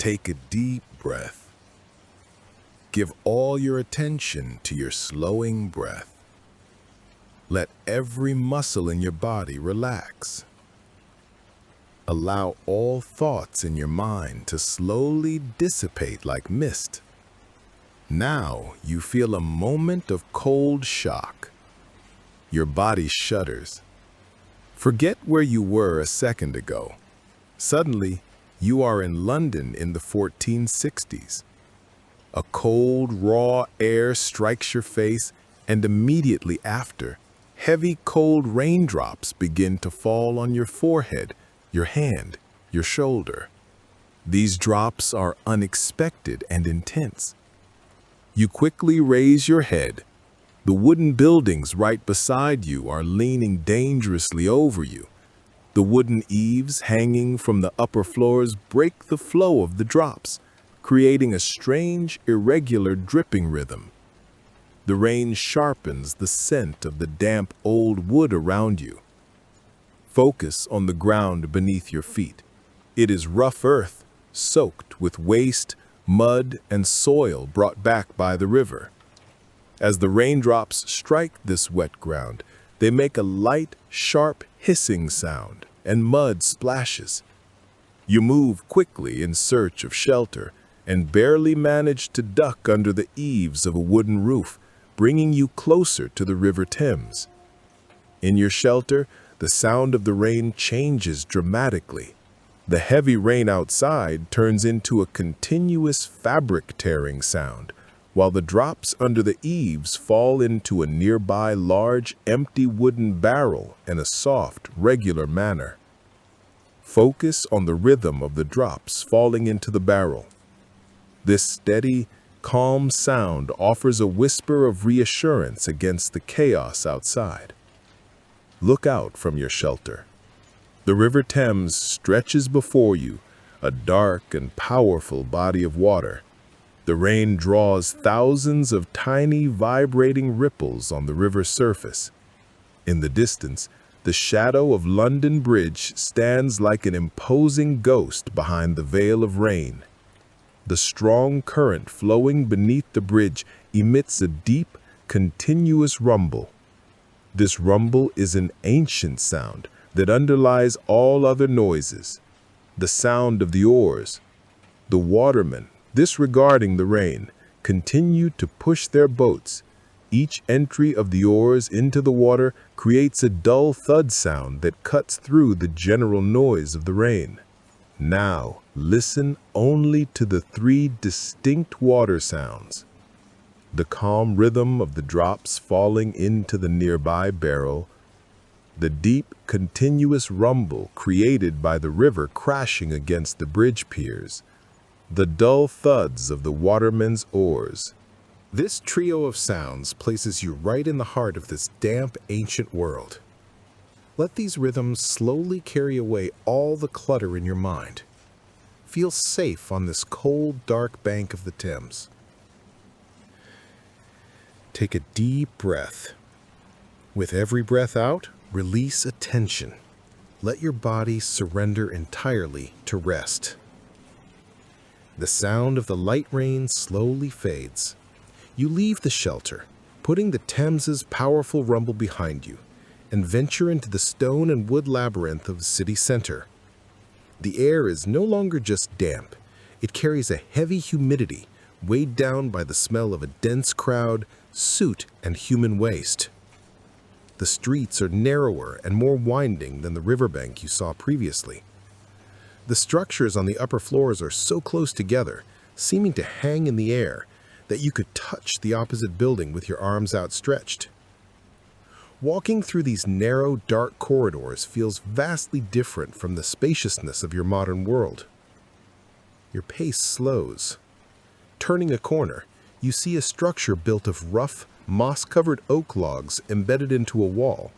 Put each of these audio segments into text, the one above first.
Take a deep breath. Give all your attention to your slowing breath. Let every muscle in your body relax. Allow all thoughts in your mind to slowly dissipate like mist. Now you feel a moment of cold shock. Your body shudders. Forget where you were a second ago. Suddenly, you are in London in the 1460s. A cold, raw air strikes your face, and immediately after, heavy cold raindrops begin to fall on your forehead, your hand, your shoulder. These drops are unexpected and intense. You quickly raise your head. The wooden buildings right beside you are leaning dangerously over you. The wooden eaves hanging from the upper floors break the flow of the drops, creating a strange, irregular dripping rhythm. The rain sharpens the scent of the damp old wood around you. Focus on the ground beneath your feet. It is rough earth, soaked with waste, mud, and soil brought back by the river. As the raindrops strike this wet ground, they make a light, sharp hissing sound, and mud splashes. You move quickly in search of shelter and barely manage to duck under the eaves of a wooden roof, bringing you closer to the River Thames. In your shelter, the sound of the rain changes dramatically. The heavy rain outside turns into a continuous fabric-tearing sound, while the drops under the eaves fall into a nearby large, empty wooden barrel in a soft, regular manner. Focus on the rhythm of the drops falling into the barrel. This steady, calm sound offers a whisper of reassurance against the chaos outside. Look out from your shelter. The River Thames stretches before you, a dark and powerful body of water. The rain draws thousands of tiny, vibrating ripples on the river's surface. In the distance, the shadow of London Bridge stands like an imposing ghost behind the veil of rain. The strong current flowing beneath the bridge emits a deep, continuous rumble. This rumble is an ancient sound that underlies all other noises. The sound of the oars. The watermen, disregarding the rain, continue to push their boats. Each entry of the oars into the water creates a dull thud sound that cuts through the general noise of the rain. Now, listen only to the three distinct water sounds. The calm rhythm of the drops falling into the nearby barrel, the deep, continuous rumble created by the river crashing against the bridge piers, the dull thuds of the watermen's oars. This trio of sounds places you right in the heart of this damp, ancient world. Let these rhythms slowly carry away all the clutter in your mind. Feel safe on this cold, dark bank of the Thames. Take a deep breath. With every breath out, release attention. Let your body surrender entirely to rest. The sound of the light rain slowly fades. You leave the shelter, putting the Thames's powerful rumble behind you, and venture into the stone and wood labyrinth of the city center. The air is no longer just damp. It carries a heavy humidity, weighed down by the smell of a dense crowd, soot, and human waste. The streets are narrower and more winding than the riverbank you saw previously. The structures on the upper floors are so close together, seeming to hang in the air, that you could touch the opposite building with your arms outstretched. Walking through these narrow, dark corridors feels vastly different from the spaciousness of your modern world. Your pace slows. Turning a corner, you see a structure built of rough, moss-covered oak logs embedded into a wall,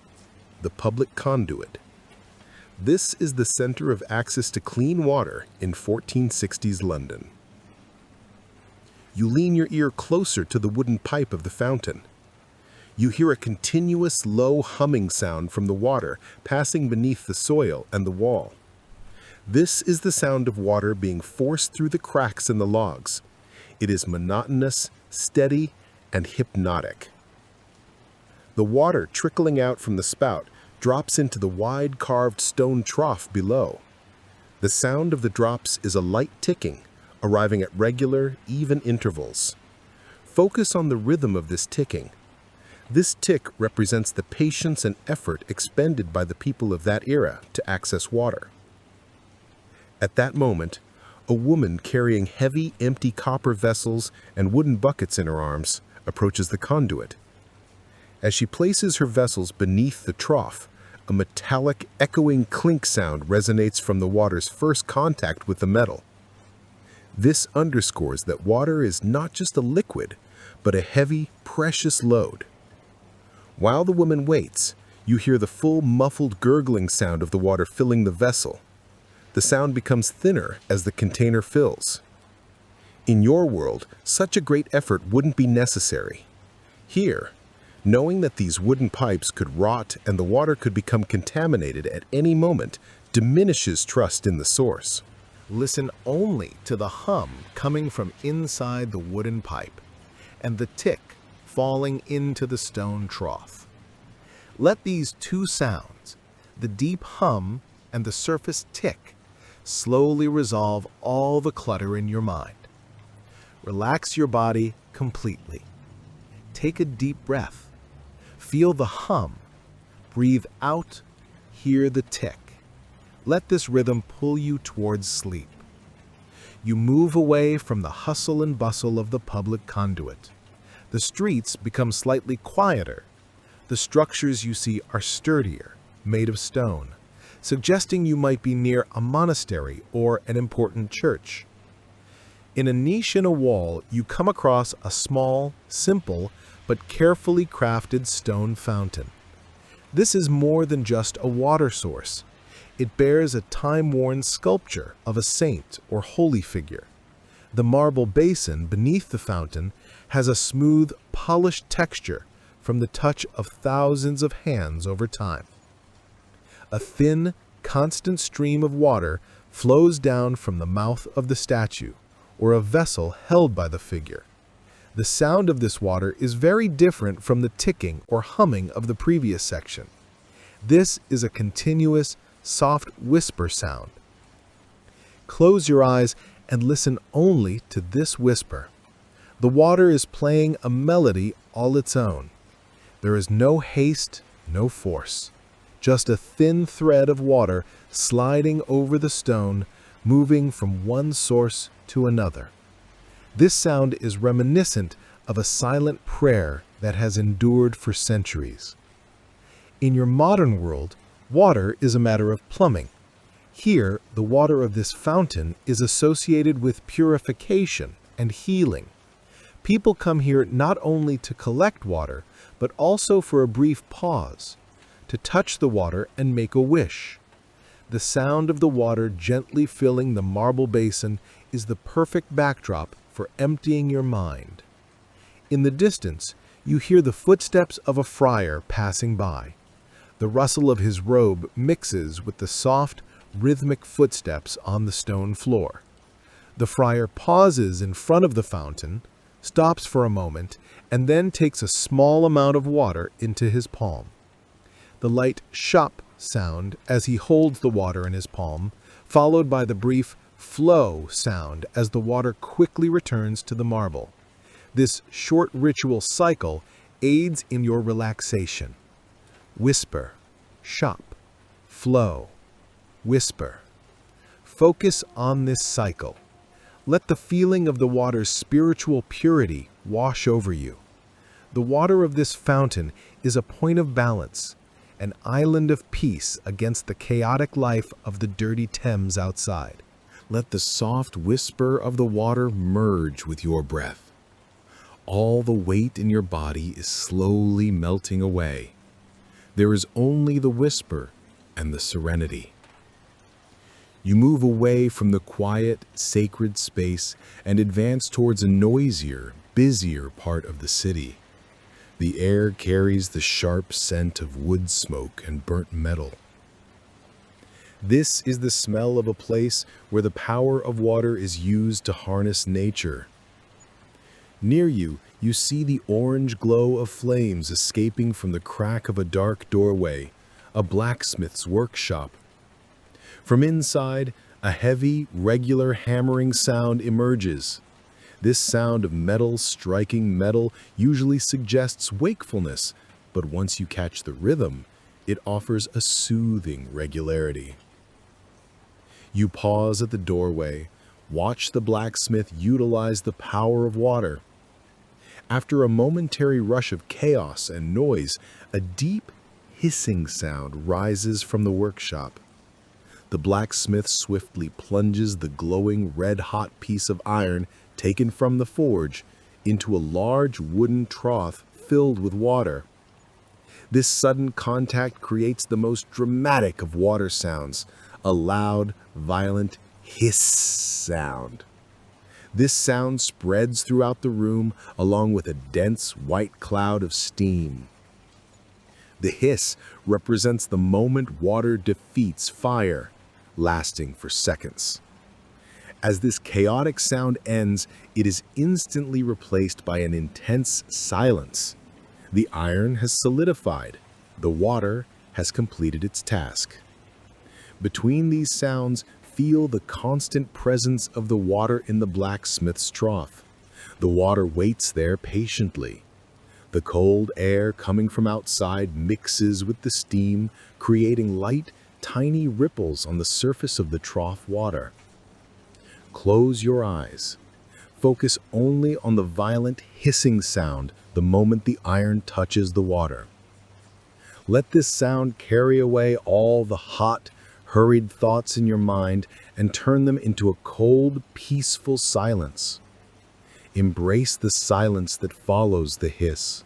the public conduit. This is the center of access to clean water in 1460s London. You lean your ear closer to the wooden pipe of the fountain. You hear a continuous low humming sound from the water passing beneath the soil and the wall. This is the sound of water being forced through the cracks in the logs. It is monotonous, steady, and hypnotic. The water trickling out from the spout drops into the wide carved stone trough below. The sound of the drops is a light ticking, arriving at regular, even intervals. Focus on the rhythm of this ticking. This tick represents the patience and effort expended by the people of that era to access water. At that moment, a woman carrying heavy, empty copper vessels and wooden buckets in her arms approaches the conduit. As she places her vessels beneath the trough, a metallic, echoing clink sound resonates from the water's first contact with the metal. This underscores that water is not just a liquid, but a heavy, precious load. While the woman waits, you hear the full, muffled gurgling sound of the water filling the vessel. The sound becomes thinner as the container fills. In your world, such a great effort wouldn't be necessary. Here, knowing that these wooden pipes could rot and the water could become contaminated at any moment diminishes trust in the source. Listen only to the hum coming from inside the wooden pipe and the tick falling into the stone trough. Let these two sounds, the deep hum and the surface tick, slowly resolve all the clutter in your mind. Relax your body completely. Take a deep breath. Feel the hum. Breathe out. Hear the tick. Let this rhythm pull you towards sleep. You move away from the hustle and bustle of the public conduit. The streets become slightly quieter. The structures you see are sturdier, made of stone, suggesting you might be near a monastery or an important church. In a niche in a wall, you come across a small, simple, but carefully crafted stone fountain. This is more than just a water source. It bears a time-worn sculpture of a saint or holy figure. The marble basin beneath the fountain has a smooth, polished texture from the touch of thousands of hands over time. A thin, constant stream of water flows down from the mouth of the statue, or a vessel held by the figure. The sound of this water is very different from the ticking or humming of the previous section. This is a continuous, soft whisper sound. Close your eyes and listen only to this whisper. The water is playing a melody all its own. There is no haste, no force. Just a thin thread of water sliding over the stone, moving from one source to another. This sound is reminiscent of a silent prayer that has endured for centuries. In your modern world, water is a matter of plumbing. Here, the water of this fountain is associated with purification and healing. People come here not only to collect water, but also for a brief pause, to touch the water and make a wish. The sound of the water gently filling the marble basin is the perfect backdrop for emptying your mind. In the distance, you hear the footsteps of a friar passing by. The rustle of his robe mixes with the soft, rhythmic footsteps on the stone floor. The friar pauses in front of the fountain, stops for a moment, and then takes a small amount of water into his palm. The light shop sound as he holds the water in his palm, followed by the brief flow sound as the water quickly returns to the marble. This short ritual cycle aids in your relaxation. Whisper, shop, flow, whisper. Focus on this cycle. Let the feeling of the water's spiritual purity wash over you. The water of this fountain is a point of balance, an island of peace against the chaotic life of the dirty Thames outside. Let the soft whisper of the water merge with your breath. All the weight in your body is slowly melting away. There is only the whisper and the serenity. You move away from the quiet, sacred space and advance towards a noisier, busier part of the city. The air carries the sharp scent of wood smoke and burnt metal. This is the smell of a place where the power of water is used to harness nature. Near you, you see the orange glow of flames escaping from the crack of a dark doorway, a blacksmith's workshop. From inside, a heavy, regular hammering sound emerges. This sound of metal striking metal usually suggests wakefulness, but once you catch the rhythm, it offers a soothing regularity. You pause at the doorway, watch the blacksmith utilize the power of water. After a momentary rush of chaos and noise, a deep, hissing sound rises from the workshop. The blacksmith swiftly plunges the glowing red-hot piece of iron taken from the forge into a large wooden trough filled with water. This sudden contact creates the most dramatic of water sounds, a loud, violent hiss sound. This sound spreads throughout the room along with a dense white cloud of steam. The hiss represents the moment water defeats fire, lasting for seconds. As this chaotic sound ends, it is instantly replaced by an intense silence. The iron has solidified. The water has completed its task. Between these sounds, feel the constant presence of the water in the blacksmith's trough. The water waits there patiently. The cold air coming from outside mixes with the steam, creating light, tiny ripples on the surface of the trough water. Close your eyes. Focus only on the violent hissing sound the moment the iron touches the water. Let this sound carry away all the hot, hurried thoughts in your mind and turn them into a cold, peaceful silence. Embrace the silence that follows the hiss.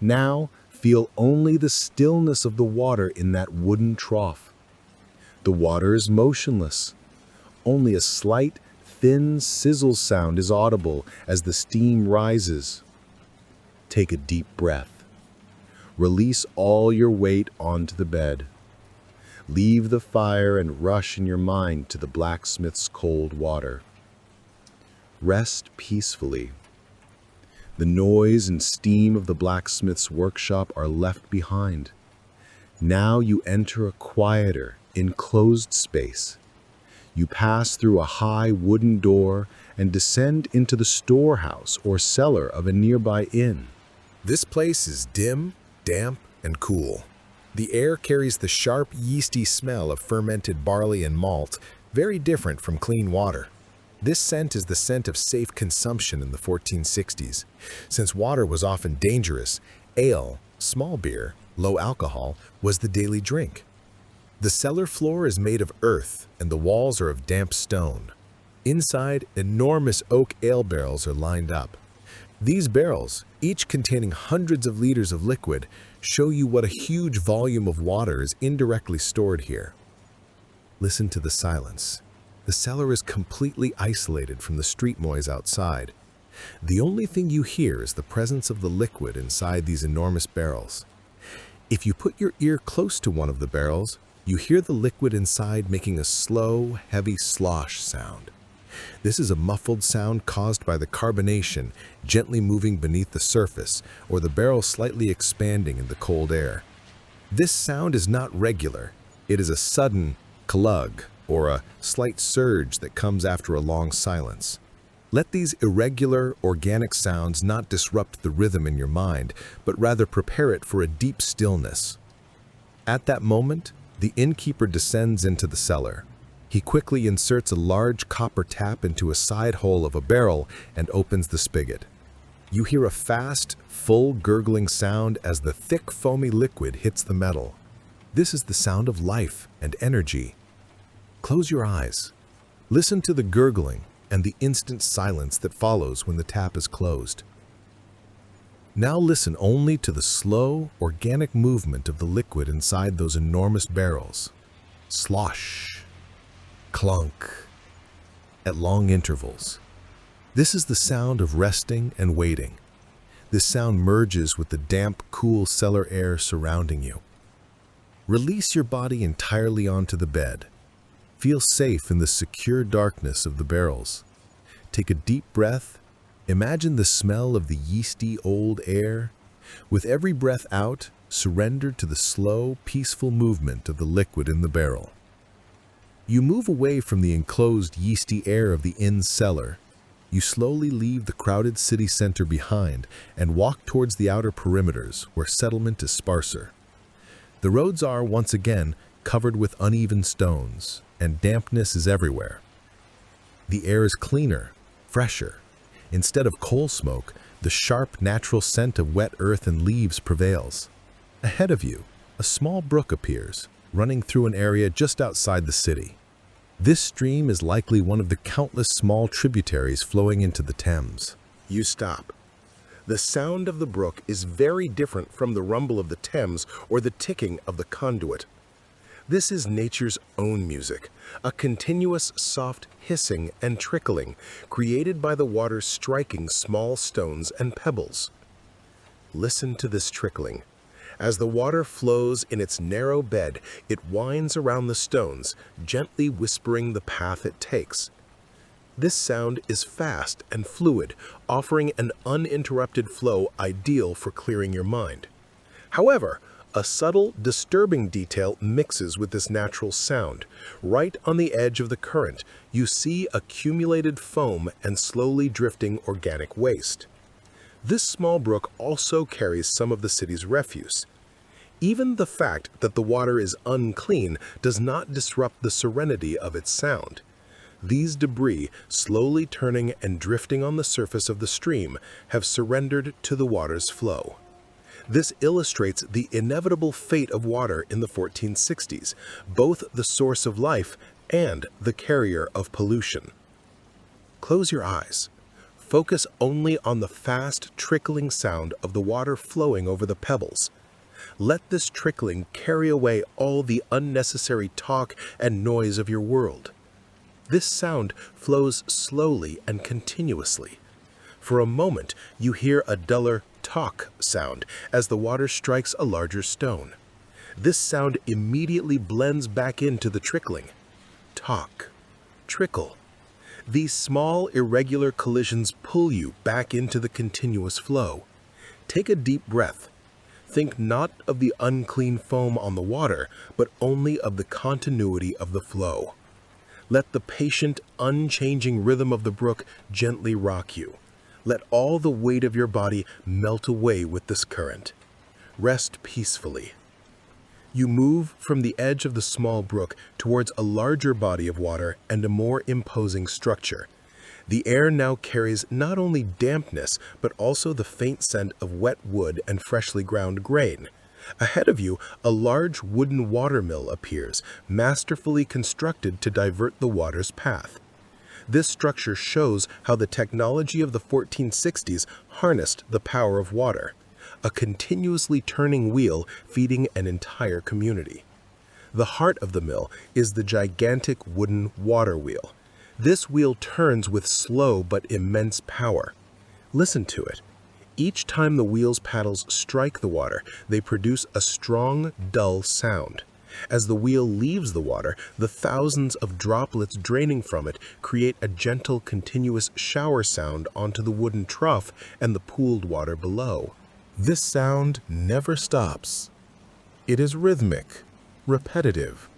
Now, feel only the stillness of the water in that wooden trough. The water is motionless. Only a slight, thin sizzle sound is audible as the steam rises. Take a deep breath. Release all your weight onto the bed. Leave the fire and rush in your mind to the blacksmith's cold water. Rest peacefully. The noise and steam of the blacksmith's workshop are left behind. Now you enter a quieter, enclosed space. You pass through a high wooden door and descend into the storehouse or cellar of a nearby inn. This place is dim, damp, and cool. The air carries the sharp, yeasty smell of fermented barley and malt, very different from clean water. This scent is the scent of safe consumption in the 1460s. Since water was often dangerous, ale, small beer, low alcohol, was the daily drink. The cellar floor is made of earth and the walls are of damp stone. Inside, enormous oak ale barrels are lined up. These barrels, each containing hundreds of liters of liquid, show you what a huge volume of water is indirectly stored here. Listen to the silence. The cellar is completely isolated from the street noise outside. The only thing you hear is the presence of the liquid inside these enormous barrels. If you put your ear close to one of the barrels, you hear the liquid inside making a slow, heavy slosh sound. This is a muffled sound caused by the carbonation gently moving beneath the surface or the barrel slightly expanding in the cold air. This sound is not regular. It is a sudden klug or a slight surge that comes after a long silence. Let these irregular, organic sounds not disrupt the rhythm in your mind, but rather prepare it for a deep stillness. At that moment, the innkeeper descends into the cellar. He quickly inserts a large copper tap into a side hole of a barrel and opens the spigot. You hear a fast, full gurgling sound as the thick, foamy liquid hits the metal. This is the sound of life and energy. Close your eyes. Listen to the gurgling and the instant silence that follows when the tap is closed. Now listen only to the slow, organic movement of the liquid inside those enormous barrels. Slosh. Clunk. At long intervals. This is the sound of resting and waiting. This sound merges with the damp, cool cellar air surrounding you. Release your body entirely onto the bed. Feel safe in the secure darkness of the barrels. Take a deep breath. Imagine the smell of the yeasty old air. With every breath out, surrender to the slow, peaceful movement of the liquid in the barrel. You move away from the enclosed yeasty air of the inn cellar. You slowly leave the crowded city center behind and walk towards the outer perimeters where settlement is sparser. The roads are, once again, covered with uneven stones, and dampness is everywhere. The air is cleaner, fresher. Instead of coal smoke, the sharp, natural scent of wet earth and leaves prevails. Ahead of you, a small brook appears, running through an area just outside the city. This stream is likely one of the countless small tributaries flowing into the Thames. You stop. The sound of the brook is very different from the rumble of the Thames or the ticking of the conduit. This is nature's own music, a continuous soft hissing and trickling created by the water striking small stones and pebbles. Listen to this trickling. As the water flows in its narrow bed, it winds around the stones, gently whispering the path it takes. This sound is fast and fluid, offering an uninterrupted flow ideal for clearing your mind. However, a subtle, disturbing detail mixes with this natural sound. Right on the edge of the current, you see accumulated foam and slowly drifting organic waste. This small brook also carries some of the city's refuse. Even the fact that the water is unclean does not disrupt the serenity of its sound. These debris, slowly turning and drifting on the surface of the stream, have surrendered to the water's flow. This illustrates the inevitable fate of water in the 1460s, both the source of life and the carrier of pollution. Close your eyes. Focus only on the fast, trickling sound of the water flowing over the pebbles. Let this trickling carry away all the unnecessary talk and noise of your world. This sound flows slowly and continuously. For a moment, you hear a duller talk sound as the water strikes a larger stone. This sound immediately blends back into the trickling. Talk. Trickle. These small, irregular collisions pull you back into the continuous flow. Take a deep breath. Think not of the unclean foam on the water, but only of the continuity of the flow. Let the patient, unchanging rhythm of the brook gently rock you. Let all the weight of your body melt away with this current. Rest peacefully. You move from the edge of the small brook towards a larger body of water and a more imposing structure. The air now carries not only dampness, but also the faint scent of wet wood and freshly ground grain. Ahead of you, a large wooden watermill appears, masterfully constructed to divert the water's path. This structure shows how the technology of the 1460s harnessed the power of water, a continuously turning wheel feeding an entire community. The heart of the mill is the gigantic wooden water wheel. This wheel turns with slow but immense power. Listen to it. Each time the wheel's paddles strike the water, they produce a strong, dull sound. As the wheel leaves the water, the thousands of droplets draining from it create a gentle, continuous shower sound onto the wooden trough and the pooled water below. This sound never stops. It is rhythmic, repetitive,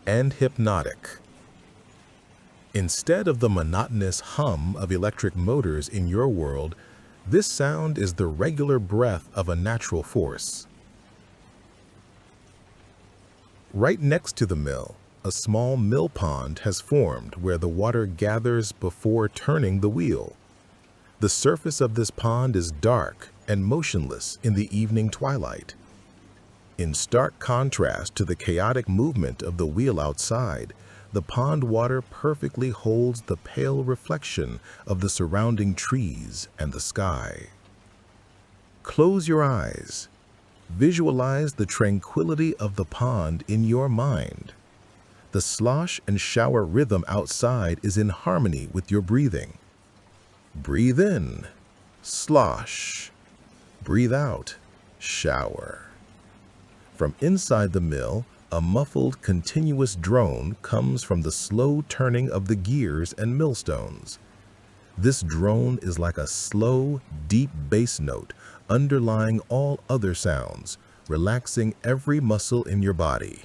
and hypnotic. Instead of the monotonous hum of electric motors in your world, this sound is the regular breath of a natural force. Right next to the mill, a small mill pond has formed where the water gathers before turning the wheel. The surface of this pond is dark and motionless in the evening twilight. In stark contrast to the chaotic movement of the wheel outside, the pond water perfectly holds the pale reflection of the surrounding trees and the sky. Close your eyes. Visualize the tranquility of the pond in your mind. The slosh and shower rhythm outside is in harmony with your breathing. Breathe in, slosh. Breathe out, shower. From inside the mill, A muffled, continuous drone comes from the slow turning of the gears and millstones. This drone is like a slow, deep bass note underlying all other sounds, relaxing every muscle in your body.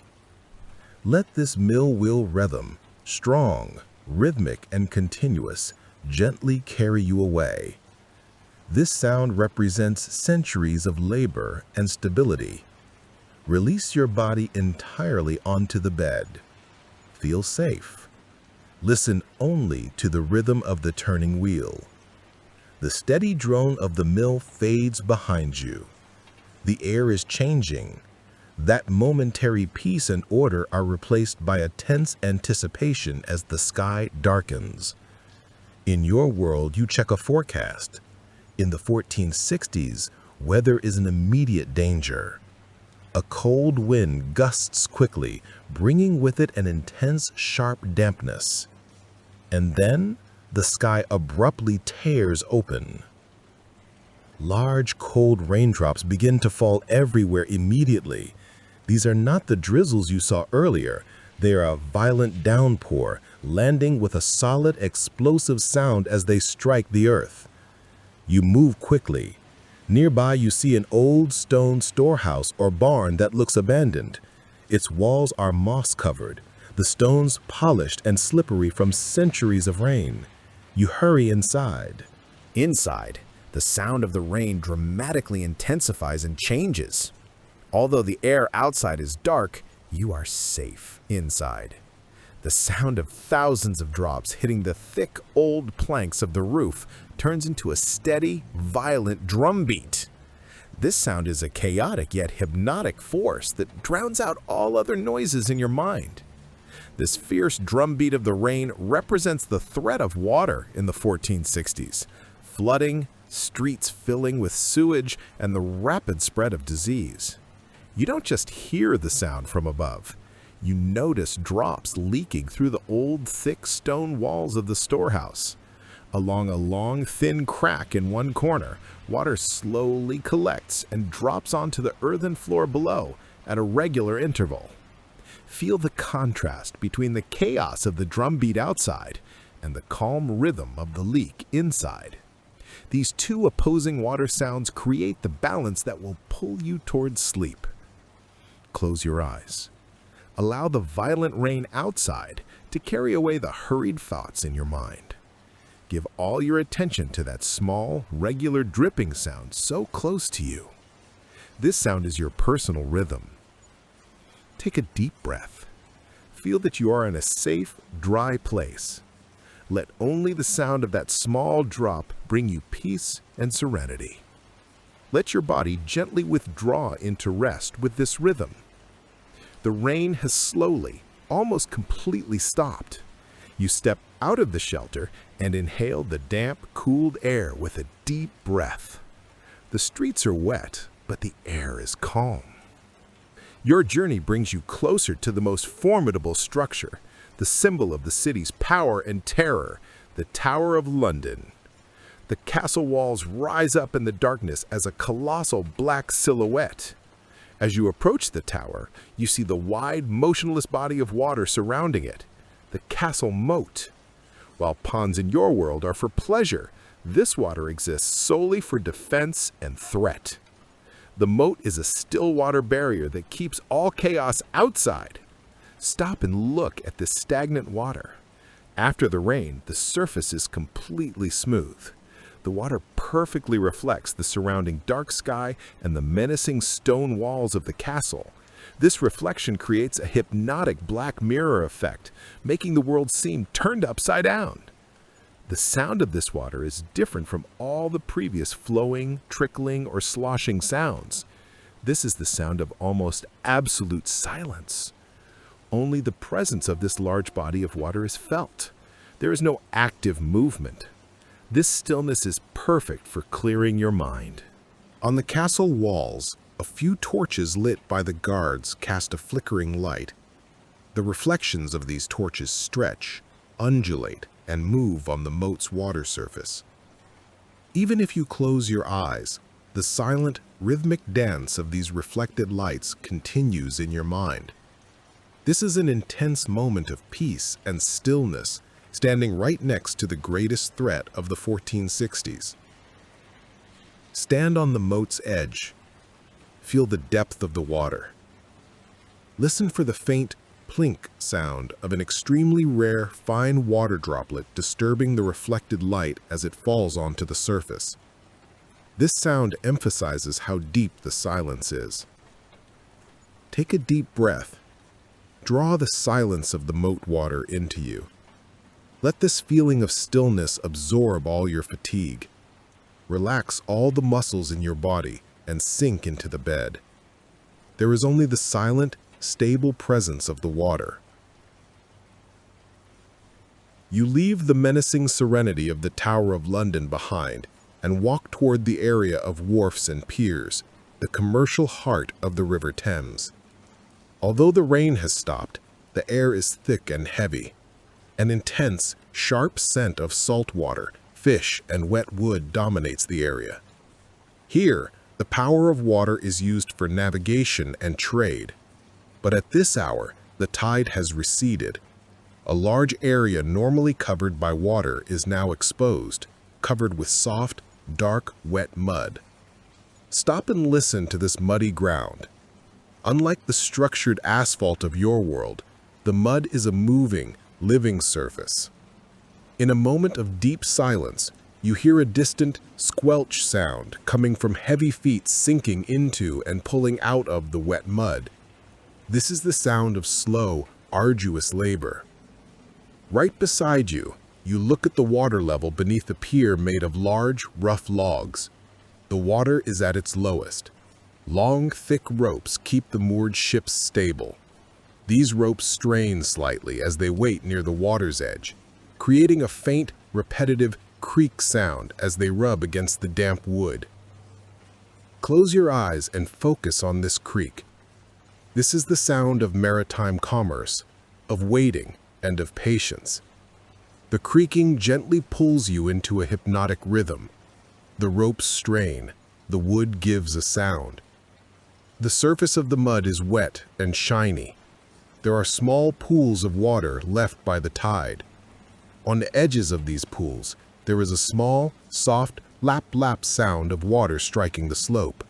Let this mill wheel rhythm, strong, rhythmic, and continuous, gently carry you away. This sound represents centuries of labor and stability. Release your body entirely onto the bed. Feel safe. Listen only to the rhythm of the turning wheel. The steady drone of the mill fades behind you. The air is changing. That momentary peace and order are replaced by a tense anticipation as the sky darkens. In your world, you check a forecast. In the 1460s, weather is an immediate danger. A cold wind gusts quickly, bringing with it an intense, sharp dampness. And then, the sky abruptly tears open. Large, cold raindrops begin to fall everywhere immediately. These are not the drizzles you saw earlier. They are a violent downpour, landing with a solid, explosive sound as they strike the earth. You move quickly. Nearby, you see an old stone storehouse or barn that looks abandoned. Its walls are moss-covered, the stones polished and slippery from centuries of rain. You hurry inside. Inside, the sound of the rain dramatically intensifies and changes. Although the air outside is dark, you are safe inside. The sound of thousands of drops hitting the thick old planks of the roof turns into a steady, violent drumbeat. This sound is a chaotic yet hypnotic force that drowns out all other noises in your mind. This fierce drumbeat of the rain represents the threat of water in the 1460s, flooding, streets filling with sewage, and the rapid spread of disease. You don't just hear the sound from above. You notice drops leaking through the old, thick stone walls of the storehouse. Along a long, thin crack in one corner, water slowly collects and drops onto the earthen floor below at a regular interval. Feel the contrast between the chaos of the drumbeat outside and the calm rhythm of the leak inside. These two opposing water sounds create the balance that will pull you towards sleep. Close your eyes. Allow the violent rain outside to carry away the hurried thoughts in your mind. Give all your attention to that small, regular dripping sound so close to you. This sound is your personal rhythm. Take a deep breath. Feel that you are in a safe, dry place. Let only the sound of that small drop bring you peace and serenity. Let your body gently withdraw into rest with this rhythm. The rain has slowly, almost completely stopped. You step out of the shelter and inhale the damp, cooled air with a deep breath. The streets are wet, but the air is calm. Your journey brings you closer to the most formidable structure, the symbol of the city's power and terror, the Tower of London. The castle walls rise up in the darkness as a colossal black silhouette. As you approach the tower, you see the wide, motionless body of water surrounding it, the castle moat. While ponds in your world are for pleasure, this water exists solely for defense and threat. The moat is a still water barrier that keeps all chaos outside. Stop and look at this stagnant water. After the rain, the surface is completely smooth. The water perfectly reflects the surrounding dark sky and the menacing stone walls of the castle. This reflection creates a hypnotic black mirror effect, making the world seem turned upside down. The sound of this water is different from all the previous flowing, trickling, or sloshing sounds. This is the sound of almost absolute silence. Only the presence of this large body of water is felt. There is no active movement. This stillness is perfect for clearing your mind. On the castle walls, a few torches lit by the guards cast a flickering light. The reflections of these torches stretch, undulate, and move on the moat's water surface. Even if you close your eyes, the silent, rhythmic dance of these reflected lights continues in your mind. This is an intense moment of peace and stillness, standing right next to the greatest threat of the 1460s. Stand on the moat's edge. Feel the depth of the water. Listen for the faint plink sound of an extremely rare fine water droplet disturbing the reflected light as it falls onto the surface. This sound emphasizes how deep the silence is. Take a deep breath. Draw the silence of the moat water into you. Let this feeling of stillness absorb all your fatigue. Relax all the muscles in your body and sink into the bed. There is only the silent, stable presence of the water. You leave the menacing serenity of the Tower of London behind and walk toward the area of wharfs and piers, the commercial heart of the River Thames. Although the rain has stopped, the air is thick and heavy. An intense, sharp scent of salt water, fish, and wet wood dominates the area. Here, the power of water is used for navigation and trade. But at this hour, the tide has receded. A large area normally covered by water is now exposed, covered with soft, dark, wet mud. Stop and listen to this muddy ground. Unlike the structured asphalt of your world, the mud is a moving, living surface. In a moment of deep silence, you hear a distant squelch sound coming from heavy feet sinking into and pulling out of the wet mud. This is the sound of slow, arduous labor. Right beside you, you look at the water level beneath a pier made of large, rough logs. The water is at its lowest. Long, thick ropes keep the moored ships stable. These ropes strain slightly as they wait near the water's edge, creating a faint, repetitive creak sound as they rub against the damp wood. Close your eyes and focus on this creak. This is the sound of maritime commerce, of waiting, and of patience. The creaking gently pulls you into a hypnotic rhythm. The ropes strain, the wood gives a sound. The surface of the mud is wet and shiny. There are small pools of water left by the tide. On the edges of these pools, there is a small, soft, lap-lap sound of water striking the slope.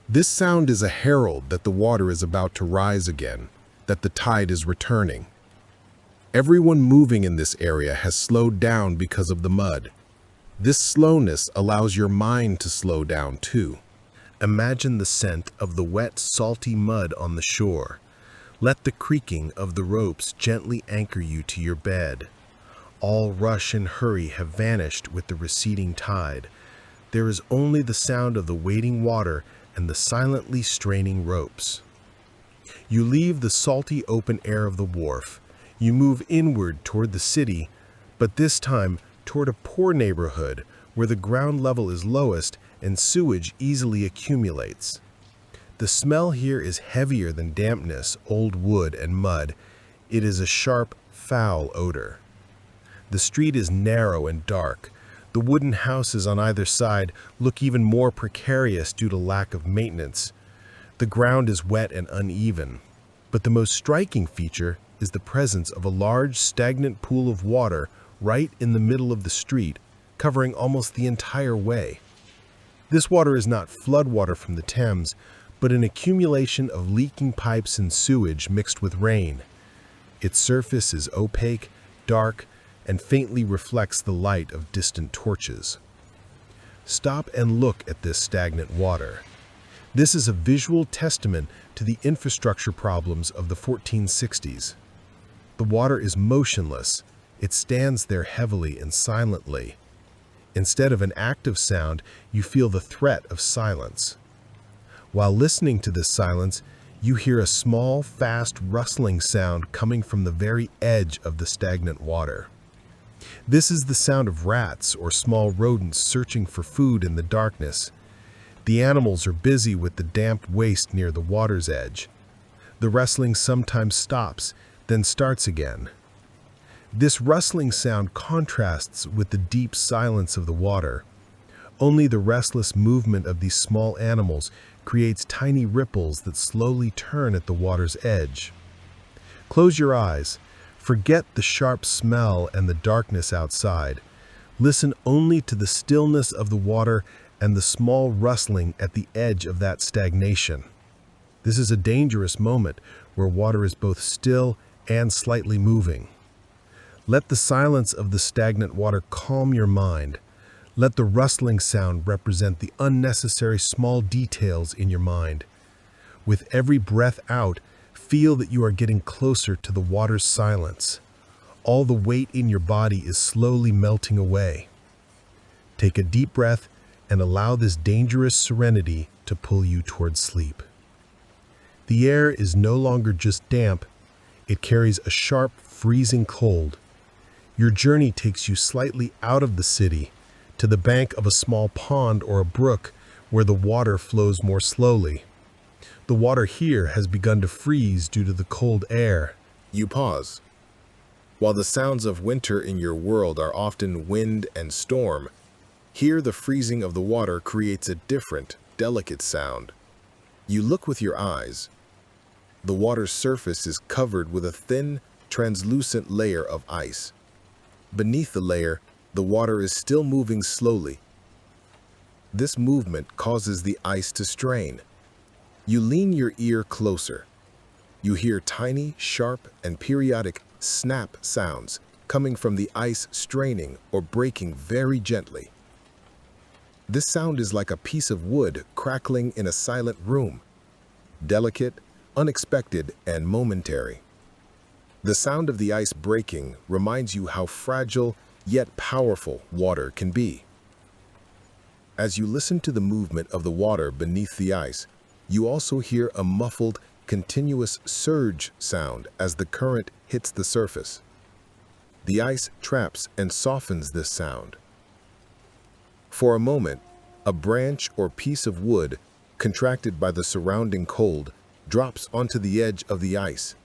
This sound is a herald that the water is about to rise again, that the tide is returning. Everyone moving in this area has slowed down because of the mud. This slowness allows your mind to slow down too. Imagine the scent of the wet, salty mud on the shore. Let the creaking of the ropes gently anchor you to your bed. All rush and hurry have vanished with the receding tide. There is only the sound of the waiting water and the silently straining ropes. You leave the salty open air of the wharf. You move inward toward the city, but this time toward a poor neighborhood where the ground level is lowest and sewage easily accumulates. The smell here is heavier than dampness, old wood, and mud. It is a sharp, foul odor. The street is narrow and dark. The wooden houses on either side look even more precarious due to lack of maintenance. The ground is wet and uneven. But the most striking feature is the presence of a large, stagnant pool of water right in the middle of the street, covering almost the entire way. This water is not floodwater from the Thames, but an accumulation of leaking pipes and sewage mixed with rain. Its surface is opaque, dark, and faintly reflects the light of distant torches. Stop and look at this stagnant water. This is a visual testament to the infrastructure problems of the 1460s. The water is motionless. It stands there heavily and silently. Instead of an active sound, you feel the threat of silence. While listening to this silence, you hear a small, fast rustling sound coming from the very edge of the stagnant water. This is the sound of rats or small rodents searching for food in the darkness. The animals are busy with the damp waste near the water's edge. The rustling sometimes stops, then starts again. This rustling sound contrasts with the deep silence of the water. Only the restless movement of these small animals creates tiny ripples that slowly turn at the water's edge. Close your eyes. Forget the sharp smell and the darkness outside. Listen only to the stillness of the water and the small rustling at the edge of that stagnation. This is a dangerous moment where water is both still and slightly moving. Let the silence of the stagnant water calm your mind. Let the rustling sound represent the unnecessary small details in your mind. With every breath out, feel that you are getting closer to the water's silence. All the weight in your body is slowly melting away. Take a deep breath and allow this dangerous serenity to pull you towards sleep. The air is no longer just damp, it carries a sharp, freezing cold. Your journey takes you slightly out of the city, to the bank of a small pond or a brook where the water flows more slowly. The water here has begun to freeze due to the cold air. You pause. While the sounds of winter in your world are often wind and storm, here the freezing of the water creates a different, delicate sound. You look with your eyes. The water's surface is covered with a thin, translucent layer of ice. Beneath the layer, the water is still moving slowly. This movement causes the ice to strain. You lean your ear closer. You hear tiny, sharp, and periodic snap sounds coming from the ice straining or breaking very gently. This sound is like a piece of wood crackling in a silent room, delicate, unexpected, and momentary. The sound of the ice breaking reminds you how fragile yet powerful water can be. As you listen to the movement of the water beneath the ice, you also hear a muffled, continuous surge sound as the current hits the surface. The ice traps and softens this sound. For a moment, a branch or piece of wood, contracted by the surrounding cold, drops onto the edge of the ice.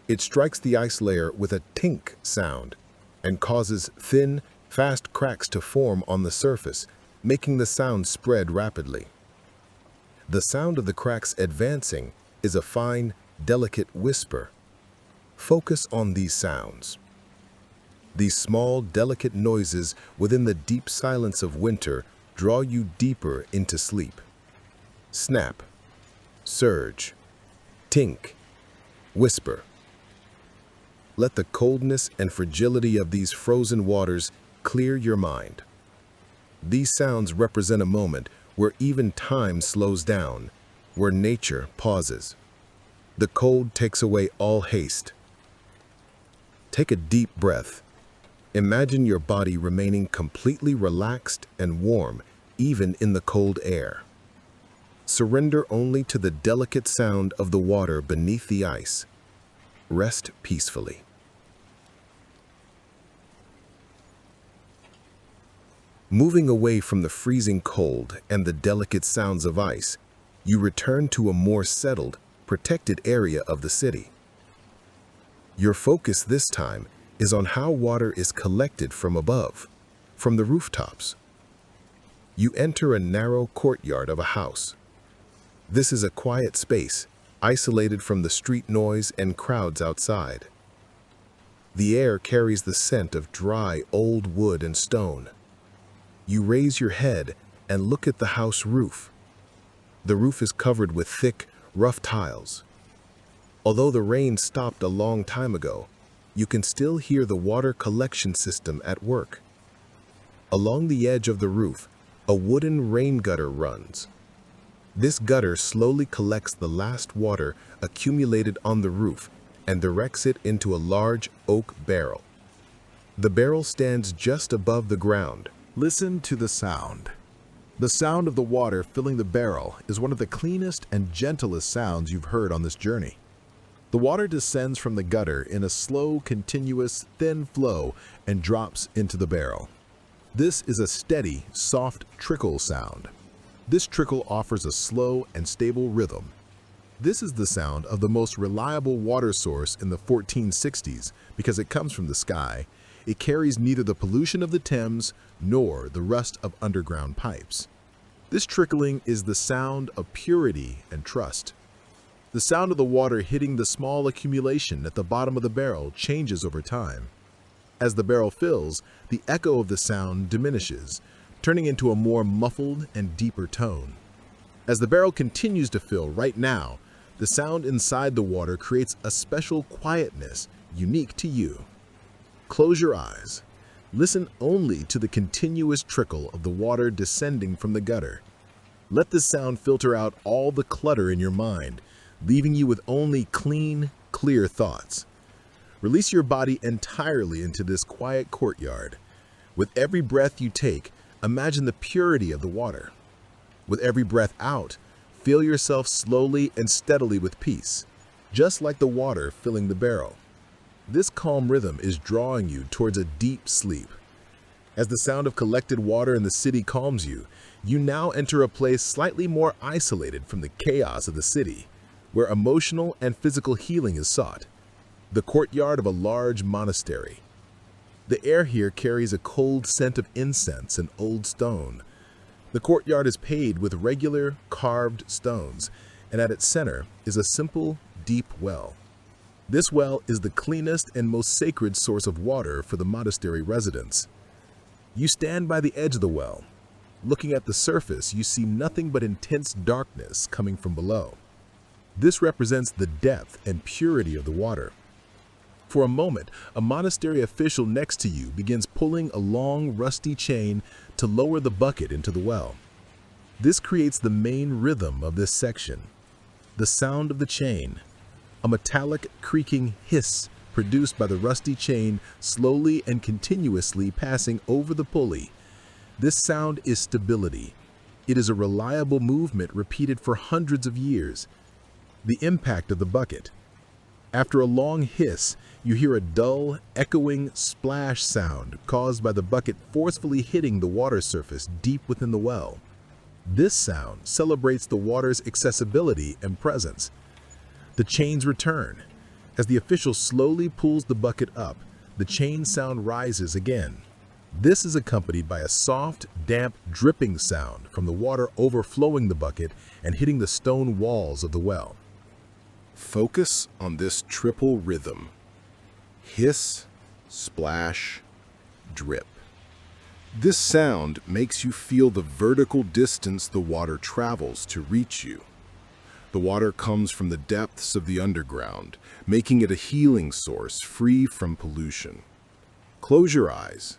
It strikes the ice layer with a tink sound and causes thin, fast cracks to form on the surface, making the sound spread rapidly. The sound of the cracks advancing is a fine, delicate whisper. Focus on these sounds. These small, delicate noises within the deep silence of winter draw you deeper into sleep. Snap, surge, tink, whisper. Let the coldness and fragility of these frozen waters clear your mind. These sounds represent a moment where even time slows down, where nature pauses. The cold takes away all haste. Take a deep breath. Imagine your body remaining completely relaxed and warm, even in the cold air. Surrender only to the delicate sound of the water beneath the ice. Rest peacefully. Moving away from the freezing cold and the delicate sounds of ice, you return to a more settled, protected area of the city. Your focus this time is on how water is collected from above, from the rooftops. You enter a narrow courtyard of a house. This is a quiet space, isolated from the street noise and crowds outside. The air carries the scent of dry, old wood and stone. You raise your head and look at the house roof. The roof is covered with thick, rough tiles. Although the rain stopped a long time ago, you can still hear the water collection system at work. Along the edge of the roof, a wooden rain gutter runs. This gutter slowly collects the last water accumulated on the roof and directs it into a large oak barrel. The barrel stands just above the ground. Listen to the sound. The sound of the water filling the barrel is one of the cleanest and gentlest sounds you've heard on this journey. The water descends from the gutter in a slow, continuous, thin flow and drops into the barrel. This is a steady, soft trickle sound. This trickle offers a slow and stable rhythm. This is the sound of the most reliable water source in the 1460s because it comes from the sky. It carries neither the pollution of the Thames nor the rust of underground pipes. This trickling is the sound of purity and trust. The sound of the water hitting the small accumulation at the bottom of the barrel changes over time. As the barrel fills, the echo of the sound diminishes, turning into a more muffled and deeper tone. As the barrel continues to fill right now, the sound inside the water creates a special quietness unique to you. Close your eyes. Listen only to the continuous trickle of the water descending from the gutter. Let this sound filter out all the clutter in your mind, leaving you with only clean, clear thoughts. Release your body entirely into this quiet courtyard. With every breath you take, imagine the purity of the water. With every breath out, fill yourself slowly and steadily with peace, just like the water filling the barrel. This calm rhythm is drawing you towards a deep sleep. As the sound of collected water in the city calms you, you now enter a place slightly more isolated from the chaos of the city, where emotional and physical healing is sought. The courtyard of a large monastery. The air here carries a cold scent of incense and old stone. The courtyard is paved with regular, carved stones, and at its center is a simple, deep well. This well is the cleanest and most sacred source of water for the monastery residents. You stand by the edge of the well. Looking at the surface, you see nothing but intense darkness coming from below. This represents the depth and purity of the water. For a moment, a monastery official next to you begins pulling a long, rusty chain to lower the bucket into the well. This creates the main rhythm of this section. The sound of the chain, a metallic creaking hiss produced by the rusty chain slowly and continuously passing over the pulley. This sound is stability. It is a reliable movement repeated for hundreds of years. The impact of the bucket. After a long hiss, you hear a dull, echoing splash sound caused by the bucket forcefully hitting the water surface deep within the well. This sound celebrates the water's accessibility and presence. The chains return. As the official slowly pulls the bucket up, the chain sound rises again. This is accompanied by a soft, damp, dripping sound from the water overflowing the bucket and hitting the stone walls of the well. Focus on this triple rhythm. Hiss, splash, drip. This sound makes you feel the vertical distance the water travels to reach you. The water comes from the depths of the underground, making it a healing source free from pollution. Close your eyes.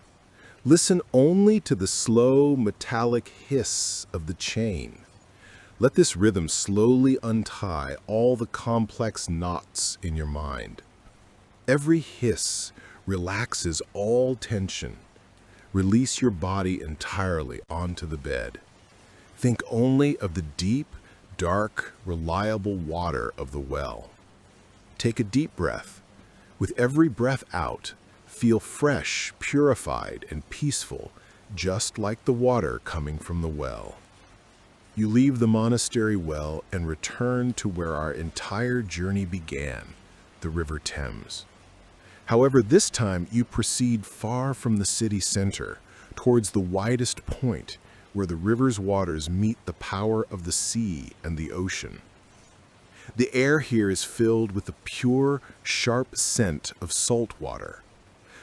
Listen only to the slow, metallic hiss of the chain. Let this rhythm slowly untie all the complex knots in your mind. Every hiss relaxes all tension. Release your body entirely onto the bed. Think only of the deep, dark, reliable water of the well. Take a deep breath. With every breath out, feel fresh, purified, and peaceful, just like the water coming from the well. You leave the monastery well and return to where our entire journey began, the River Thames. However, this time you proceed far from the city center, towards the widest point, where the river's waters meet the power of the sea and the ocean. The air here is filled with the pure, sharp scent of salt water.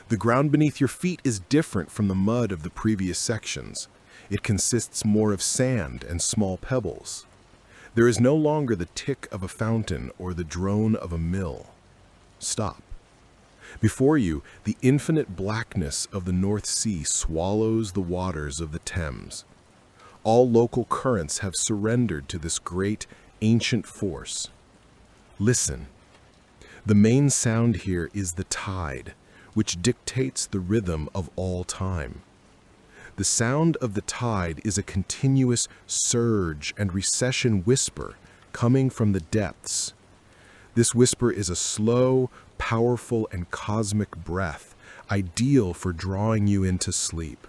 The ground beneath your feet is different from the mud of the previous sections. It consists more of sand and small pebbles. There is no longer the tick of a fountain or the drone of a mill. Stop. Before you, the infinite blackness of the North Sea swallows the waters of the Thames. All local currents have surrendered to this great, ancient force. Listen. The main sound here is the tide, which dictates the rhythm of all time. The sound of the tide is a continuous surge and recession whisper coming from the depths. This whisper is a slow, powerful, and cosmic breath, ideal for drawing you into sleep.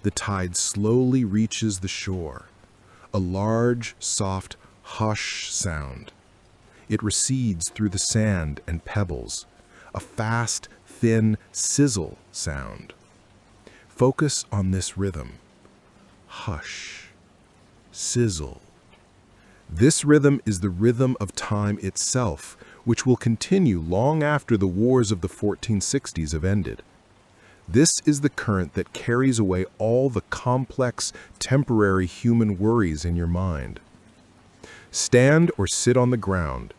The tide slowly reaches the shore, a large, soft hush sound. It recedes through the sand and pebbles, a fast, thin sizzle sound. Focus on this rhythm. Hush, sizzle. This rhythm is the rhythm of time itself, which will continue long after the wars of the 1460s have ended. This is the current that carries away all the complex, temporary human worries in your mind. Stand or sit on the ground.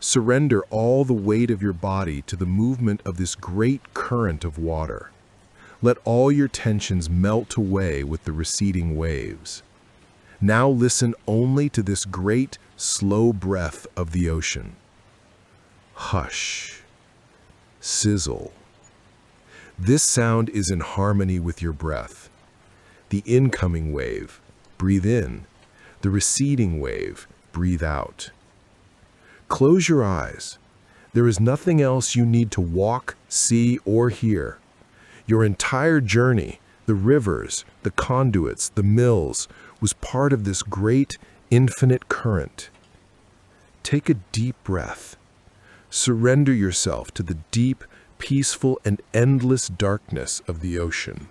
Surrender all the weight of your body to the movement of this great current of water. Let all your tensions melt away with the receding waves. Now listen only to this great, slow breath of the ocean. Hush. Sizzle. This sound is in harmony with your breath. The incoming wave, breathe in. The receding wave, breathe out. Close your eyes. There is nothing else you need to walk, see, or hear. Your entire journey, the rivers, the conduits, the mills, was part of this great, infinite current. Take a deep breath. Surrender yourself to the deep, peaceful, and endless darkness of the ocean.